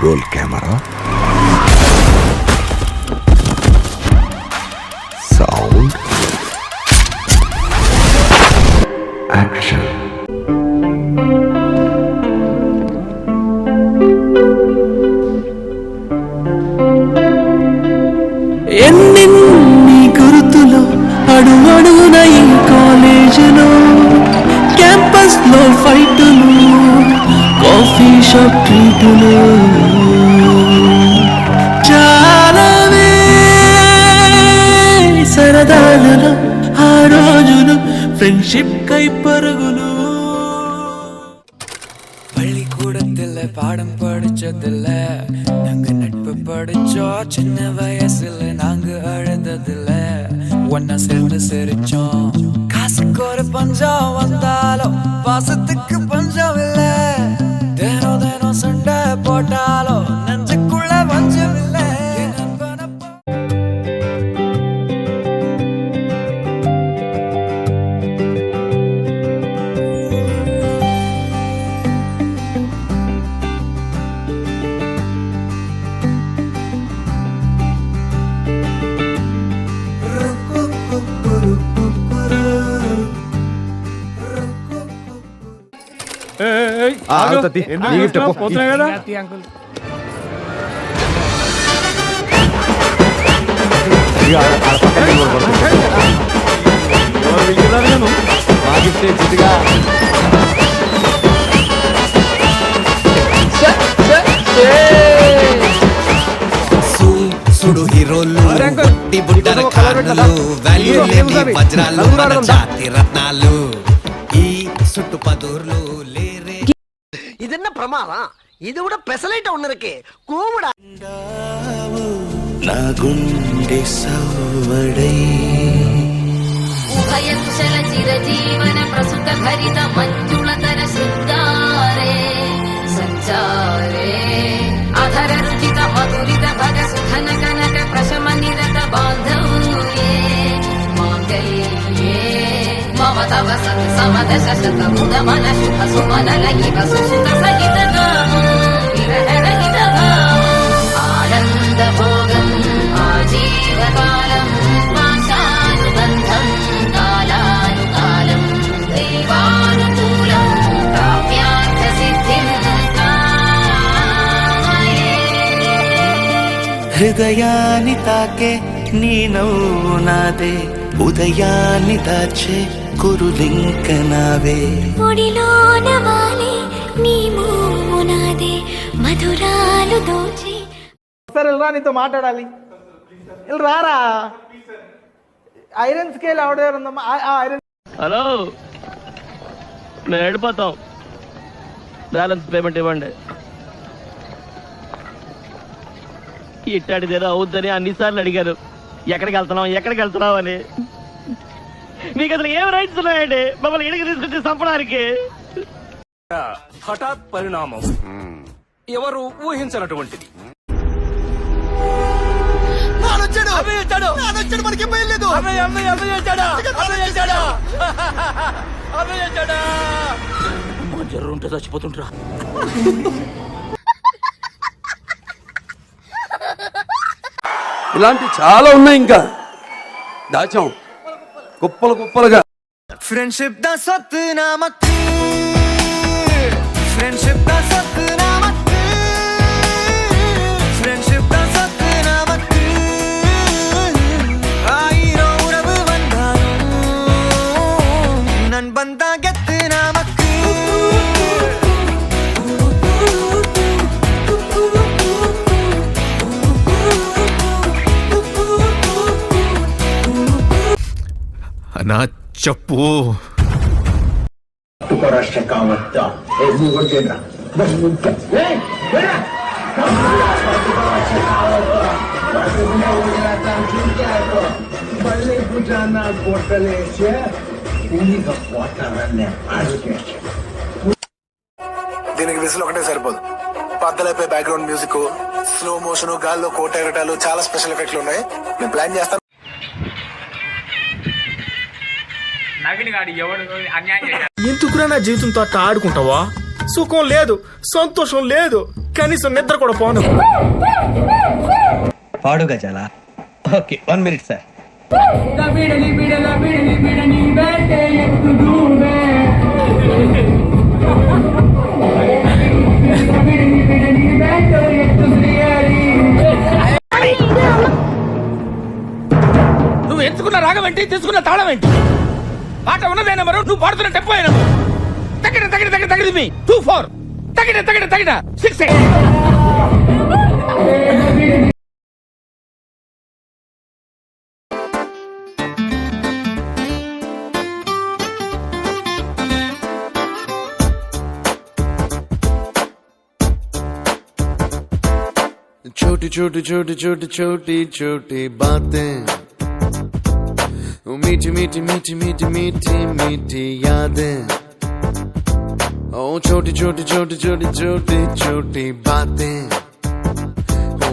Roll camera, sound, action. ఎన్నెన్ని గుర్తులు అడుగడుగున ఈ కాలేజీలో, క్యాంపస్ లో ఫైటులు, కాఫీ షాప్ ట్రీటులు, చాలావే సరదాలలో ఆ రోజులు, ఫ్రెండ్షిప్ కై పరుగులు. பள்ளிக்கூடத்தில் பாடம் படிச்சதில்ல, நாங்க நட்பு படிச்சோம். சின்ன வயசுல நாங்க அழுததில்ல, ஒன்னா சேர்ந்து சிரிச்சோம். காசுக்கு ஒரு பஞ்சம் வந்தாலும் பாசத்துக்கு பஞ்சம் இல்ல. தினம் தினம் சண்டை போட்டாலும் நெஞ்சுக்குள்ள பஞ்சம் இல்ல. సుడు హీరోలు, బుట్టి బుట్టర కార్లు, వాల్యూ లేని వజ్రాలు, మన జాతి రత్నాలు, ఈ சுட்டு பதூர்லு லேரே. இது என்ன பிரமாதம்? இது விட பெசலைட் ஒண்ணு இருக்கு. கூவுடா. నా గుండె సవ్వడై ఉభయంశల చిరజీవన ప్రసుత భరిత మంజుళతర శృంగారే సంచారే అధర రుచిత మధురిత భగ సుధన కనక ప్రశమ నిరత బాంధవ్యే మాంగళ్యే మమ తవ సత్ సమదశ శత ముదమన శుభ సుమన లయివ సుసుత సహిత విరహ రహిత ఆనంద భోగం ఆజీవకాలం పాశానుబంధం కాలానుకాలం దైవానుకూలం కామ్యార్థ సిద్ధిం కామయే. హృదయాన్ని తాకే నీ నవ్వు నాదే, ఉదయాన్ని దాచే కురులింక నావే. ఒడిలోన వాలే నీ మోము నాదే, మధురాలు దోచి. సరే రా, నీతో మాట్లాడాలి. రారా, ఐరన్ స్కేల్ ఆవిడేరుందమ్మా. ఐరన్. హలో, మేము వెళ్ళిపోతాం, బ్యాలెన్స్ పేమెంట్ ఇవ్వండి. ఇట్టాడిదేదో అవుద్దని అన్నిసార్లు అడిగారు, ఎక్కడికి వెళ్తున్నావు అని. మీకు అసలు ఏం రైట్స్ ఉన్నాయండి మమ్మల్ని ఇడికి తీసుకొచ్చి చంపడానికి? హఠాత్ పరిణామం, ఎవరు ఊహించినటువంటిది. జర్రుంటే చచ్చిపోతుంటరా. ఇలాంటి చాలా ఉన్నాయి, ఇంకా దాచాం కుప్పలు కుప్పలుగా. ఫ్రెండ్షిప్ దా సత్ నామక్, ఫ్రెండ్షిప్ దా సత్ నామక్, ఫ్రెండ్షిప్ దా సత్ నామక్. ஆயிரோ உறவு வந்தாலும் நண்பன் தான் கெத்து நாமக்கு. నా చెప్పు. దీనికి విసులు ఒకటే సరిపోదు. పద్దలైపోయి బ్యాక్గ్రౌండ్ మ్యూజిక్, స్లో మోషన్, గాల్లో కోట ఎగటాలు, చాలా స్పెషల్ ఎఫెక్ట్లు ఉన్నాయి. నేను ప్లాన్ చేస్తాను. ఎందుకురా నా జీవితంతో అట్లా ఆడుకుంటావా? సుఖం లేదు, సంతోషం లేదు, కనీసం నిద్ర కూడా పోను. పాడు గజాల. Okay, 1 minute sir. నువ్వు ఎంచుకున్న రాగం ఏంటి, తీసుకున్న తాళం ఏంటి? పాట ఉన్నదే నెంబరు, నువ్వు పాడుతున్న టెంపో నెంబరు. తగిన తగిన తగిన తగిన మీ 2-4 తగిన తగిన తగిన 6. छोटी छोटी छोटी छोटी छोटी छोटी बातें, मीठी मीठी मीठी मीठी मीठी मीठी यादें. ओ छोटी छोटी छोटी छोटी छोटी छोटी बातें, ओ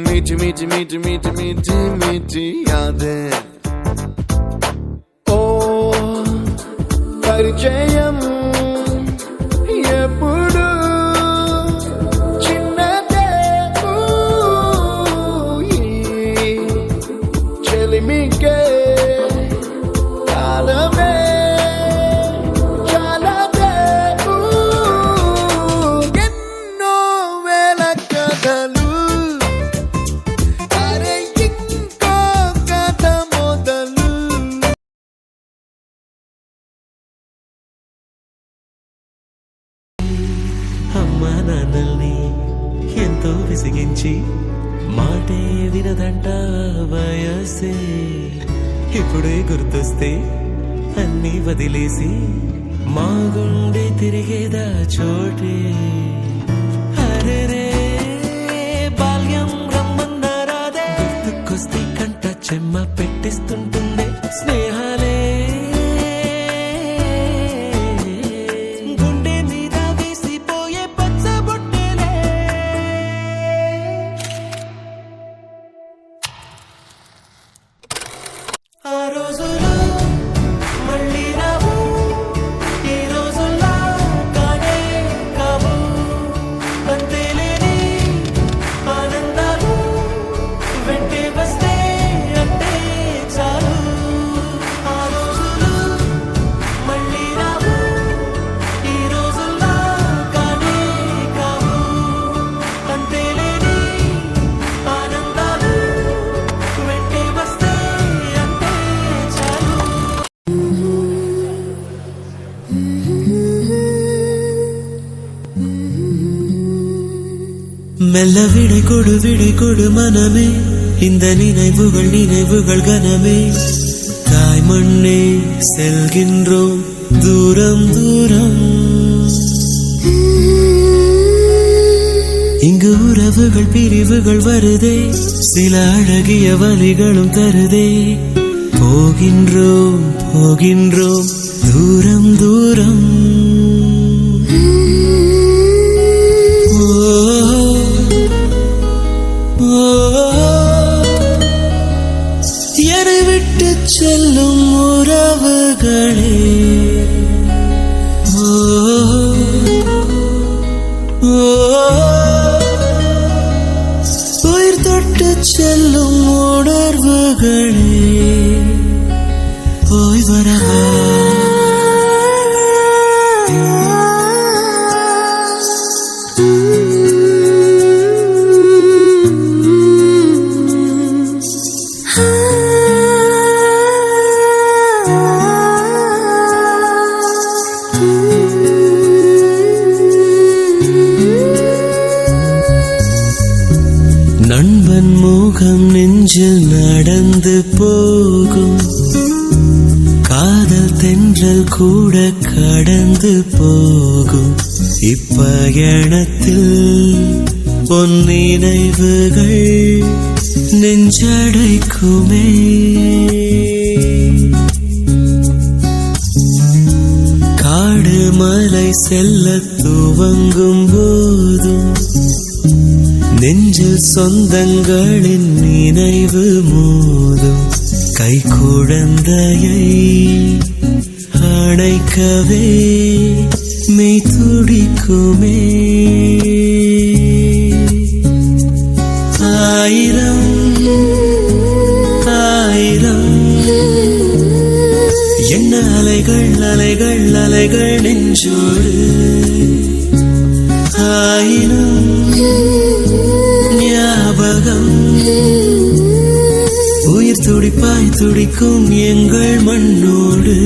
मीठी मीठी मीठी मीठी मीठी मीठी यादें. ओ परिचयम ఎప్పుడు చిన్నదే, చెలిమికే కాలమే చాలదే. ఎన్నో వేల కథలు, అరే ఇంకో కథ మొదలు. అమ్మా నాన్నల్ని ఎంతో విసిగించి మాటే వినదంట వయసే. ఇప్పుడే గుర్తొస్తే అన్నీ వదిలేసి మా గుండె తిరిగేదా చోటే. అరే రే బాల్యం రమ్మన్నారాదే, గుర్తుకొస్తే కంట చెమ్మ పెట్టిస్తుంటుండే స్నేహాలే. ఆ రోజులు మళ్ళీ రావు, ఈ రోజుల్లా కానే కావు. అంతేలేని ఆనందాలు వెంటే వస్తే అంటే చాలు. ఆ రోజులు మళ్ళీ రావు, ఈ రోజుల్లా కానే కావు. అంతేలేని ఆనందాలు వెంటే వస్తే மெல்ல விடை கொடு மனமே, இந்த நினைவுகள் கனமே. தாய் மண்ணே செல்கின்றோம் தூரம் தூரம். இங்கு உறவுகள் பிரிவுகள் வருதே, சில அழகிய வலிகளும் தருதே. போகின்றோம் போகின்றோம் தூரம் தூரம். என்னை விட்டு செல்லும் உறவுகளே, உயிர் தொட்டு செல்லும் உணர்வுகளே, போய் வரவா. நண்பன் மோகம் நெஞ்சில் நடந்து போகும், காதல் தென்றல் கூட கடந்து போகும். இப்பயணத்தில் பொன் நினைவுகள் நெஞ்சடைக்குமே. காடு மலை செல்ல துவங்கும் போதும் நெஞ்சில் சொந்தங்களின் நினைவு மோதும். கை குழந்தையை அணைக்கவே மெய் துடிக்குமே ஆயிரம் ஆயிரம் என்ன அலைகள் அலைகள் அலைகள் நெஞ்சோடு ஆயிரம் ஞாபகம் உயிர் துடிப்பாய் துடிக்கும் எங்கள் மண்ணோடு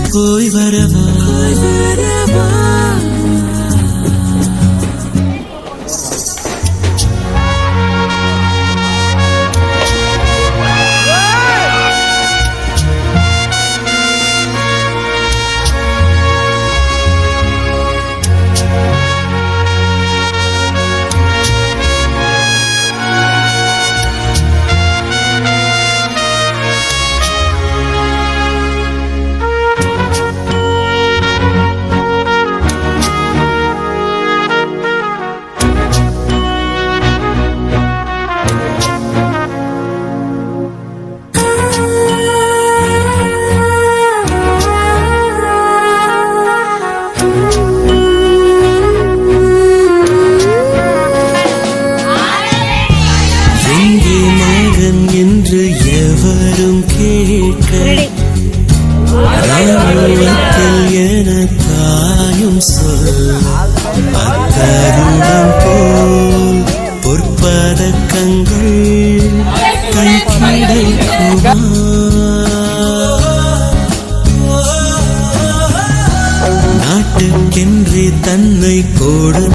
போய் வரவா என்று எவரும் கேட்க என தாயும் சொல் அத்தருடம் போல் பொற்பதக்கங்கள் கிடைக்குமா நாட்டுக்கென்றே தன்னை கோடு